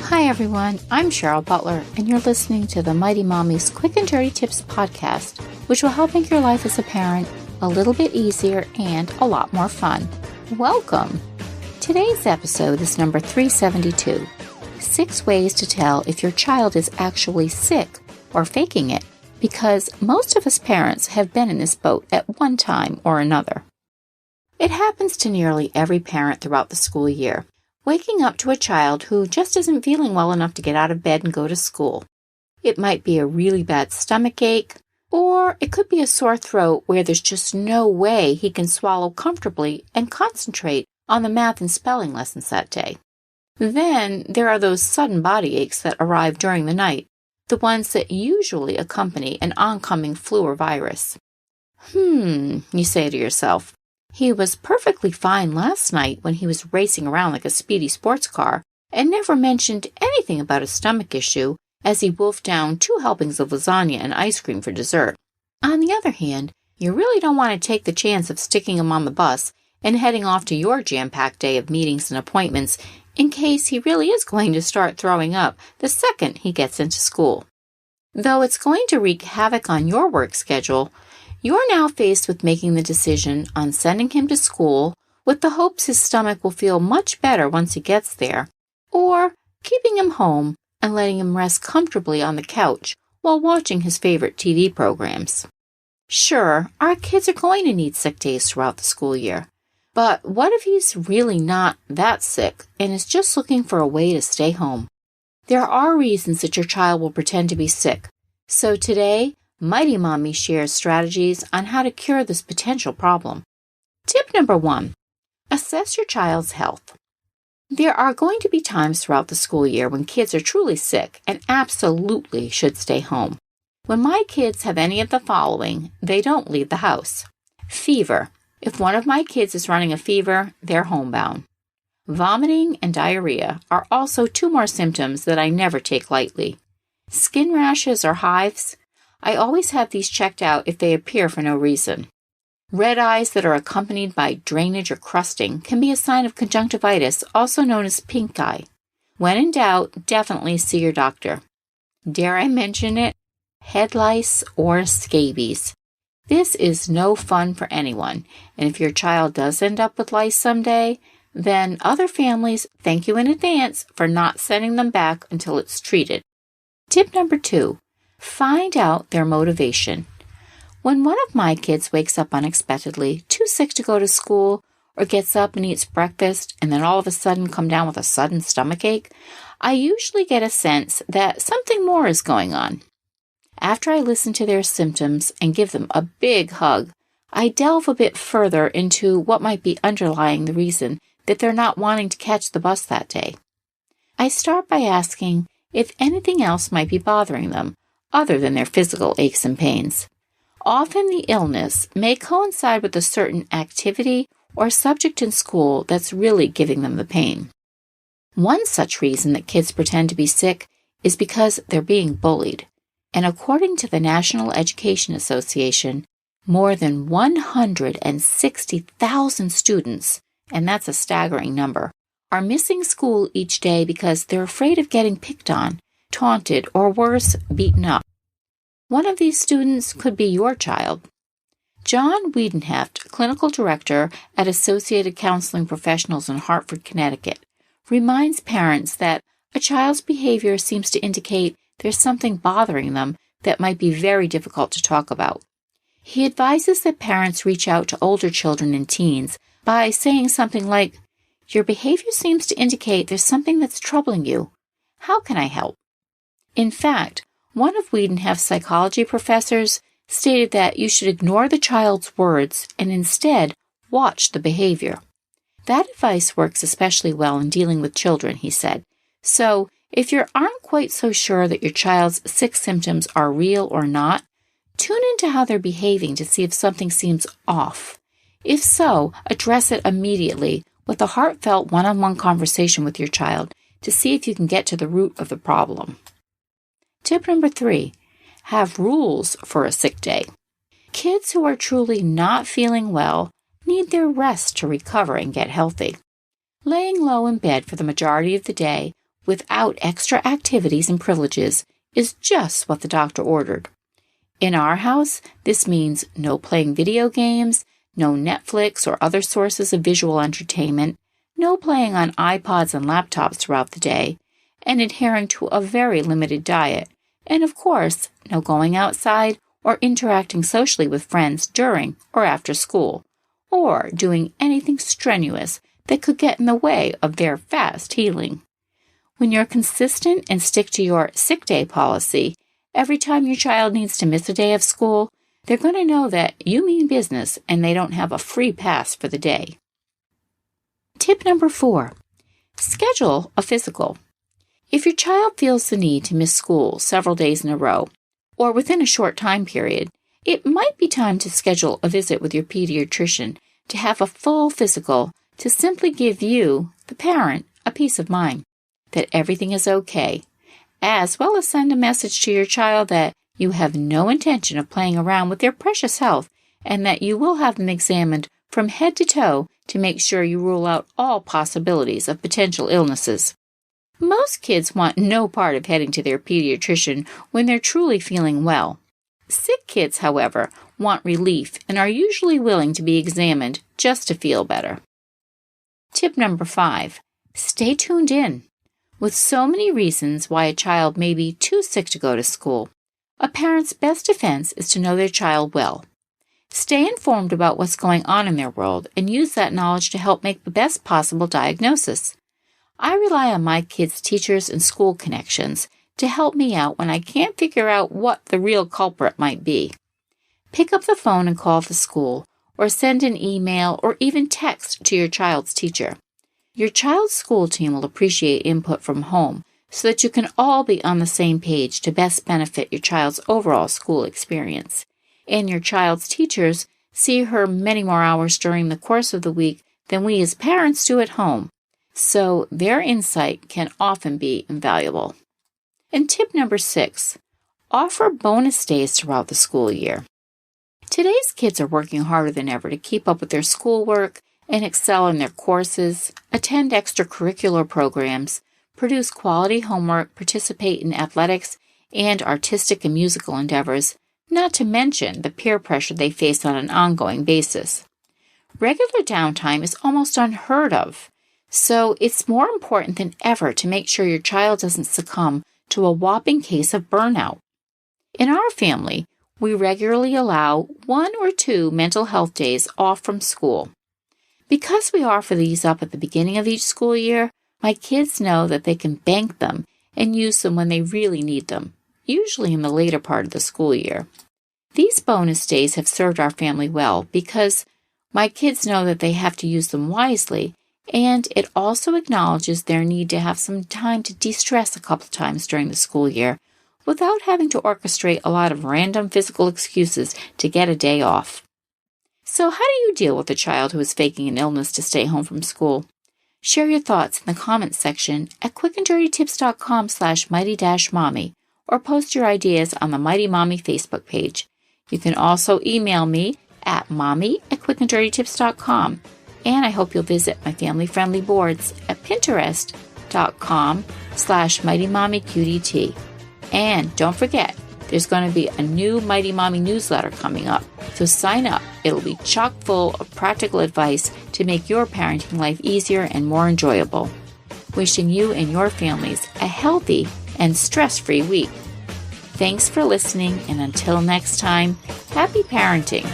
Hi everyone, I'm Cheryl Butler, and you're listening to the Mighty Mommy's Quick and Dirty Tips podcast, which will help make your life as a parent a little bit easier and a lot more fun. Welcome! Today's episode is number 372, 6 ways to tell if your child is actually sick or faking it, because most of us parents have been in this boat at one time or another. It happens to nearly every parent throughout the school year, waking up to a child who just isn't feeling well enough to get out of bed and go to school. It might be a really bad stomach ache, or it could be a sore throat where there's just no way he can swallow comfortably and concentrate on the math and spelling lessons that day. Then there are those sudden body aches that arrive during the night, the ones that usually accompany an oncoming flu or virus. You say to yourself, he was perfectly fine last night when he was racing around like a speedy sports car and never mentioned anything about a stomach issue as he wolfed down 2 helpings of lasagna and ice cream for dessert. On the other hand, you really don't want to take the chance of sticking him on the bus and heading off to your jam-packed day of meetings and appointments in case he really is going to start throwing up the second he gets into school. Though it's going to wreak havoc on your work schedule, you're now faced with making the decision on sending him to school with the hopes his stomach will feel much better once he gets there, or keeping him home and letting him rest comfortably on the couch while watching his favorite TV programs. Sure, our kids are going to need sick days throughout the school year, but what if he's really not that sick and is just looking for a way to stay home? There are reasons that your child will pretend to be sick, so today, Mighty Mommy shares strategies on how to cure this potential problem. Tip number 1, assess your child's health. There are going to be times throughout the school year when kids are truly sick and absolutely should stay home. When my kids have any of the following, they don't leave the house. Fever. If one of my kids is running a fever, they're homebound. Vomiting and diarrhea are also 2 more symptoms that I never take lightly. Skin rashes or hives. I always have these checked out if they appear for no reason. Red eyes that are accompanied by drainage or crusting can be a sign of conjunctivitis, also known as pink eye. When in doubt, definitely see your doctor. Dare I mention it? Head lice or scabies. This is no fun for anyone, and if your child does end up with lice someday, then other families thank you in advance for not sending them back until it's treated. Tip number 2. Find out their motivation. When one of my kids wakes up unexpectedly, too sick to go to school, or gets up and eats breakfast and then all of a sudden come down with a sudden stomachache, I usually get a sense that something more is going on. After I listen to their symptoms and give them a big hug, I delve a bit further into what might be underlying the reason that they're not wanting to catch the bus that day. I start by asking if anything else might be bothering them, other than their physical aches and pains. Often the illness may coincide with a certain activity or subject in school that's really giving them the pain. One such reason that kids pretend to be sick is because they're being bullied. And according to the National Education Association, more than 160,000 students, and that's a staggering number, are missing school each day because they're afraid of getting picked on, taunted, or worse, beaten up. One of these students could be your child. John Wiedenheft, clinical director at Associated Counseling Professionals in Hartford, Connecticut, reminds parents that a child's behavior seems to indicate there's something bothering them that might be very difficult to talk about. He advises that parents reach out to older children and teens by saying something like, "Your behavior seems to indicate there's something that's troubling you. How can I help?" In fact, one of Wiedenheft's psychology professors stated that you should ignore the child's words and instead watch the behavior. That advice works especially well in dealing with children, he said. So, if you aren't quite so sure that your child's sick symptoms are real or not, tune into how they're behaving to see if something seems off. If so, address it immediately with a heartfelt one-on-one conversation with your child to see if you can get to the root of the problem. Tip number 3, have rules for a sick day. Kids who are truly not feeling well need their rest to recover and get healthy. Laying low in bed for the majority of the day without extra activities and privileges is just what the doctor ordered. In our house, this means no playing video games, no Netflix or other sources of visual entertainment, no playing on iPods and laptops throughout the day, and adhering to a very limited diet, and of course, no going outside or interacting socially with friends during or after school, or doing anything strenuous that could get in the way of their fast healing. When you're consistent and stick to your sick day policy, every time your child needs to miss a day of school, they're going to know that you mean business and they don't have a free pass for the day. Tip number 4, schedule a physical. If your child feels the need to miss school several days in a row, or within a short time period, it might be time to schedule a visit with your pediatrician to have a full physical to simply give you, the parent, a peace of mind that everything is okay, as well as send a message to your child that you have no intention of playing around with their precious health and that you will have them examined from head to toe to make sure you rule out all possibilities of potential illnesses. Most kids want no part of heading to their pediatrician when they're truly feeling well. Sick kids, however, want relief and are usually willing to be examined just to feel better. Tip number 5, stay tuned in. With so many reasons why a child may be too sick to go to school, a parent's best defense is to know their child well. Stay informed about what's going on in their world and use that knowledge to help make the best possible diagnosis. I rely on my kids' teachers and school connections to help me out when I can't figure out what the real culprit might be. Pick up the phone and call the school, or send an email or even text to your child's teacher. Your child's school team will appreciate input from home so that you can all be on the same page to best benefit your child's overall school experience. And your child's teachers see her many more hours during the course of the week than we as parents do at home, so their insight can often be invaluable. And tip number 6, offer bonus days throughout the school year. Today's kids are working harder than ever to keep up with their schoolwork and excel in their courses, attend extracurricular programs, produce quality homework, participate in athletics and artistic and musical endeavors, not to mention the peer pressure they face on an ongoing basis. Regular downtime is almost unheard of, so it's more important than ever to make sure your child doesn't succumb to a whopping case of burnout. In our family, we regularly allow 1 or 2 mental health days off from school. Because we offer these up at the beginning of each school year, my kids know that they can bank them and use them when they really need them, usually in the later part of the school year. These bonus days have served our family well because my kids know that they have to use them wisely, and it also acknowledges their need to have some time to de-stress a couple times during the school year without having to orchestrate a lot of random physical excuses to get a day off. So how do you deal with a child who is faking an illness to stay home from school? Share your thoughts in the comments section at quickanddirtytips.com/mighty-mommy or post your ideas on the Mighty Mommy Facebook page. You can also email me at mommy@quickanddirtytips.com, and I hope you'll visit my family-friendly boards at pinterest.com/mightymommyqdt. And don't forget, there's going to be a new Mighty Mommy newsletter coming up, so sign up. It'll be chock full of practical advice to make your parenting life easier and more enjoyable. Wishing you and your families a healthy and stress-free week. Thanks for listening, and until next time, happy parenting.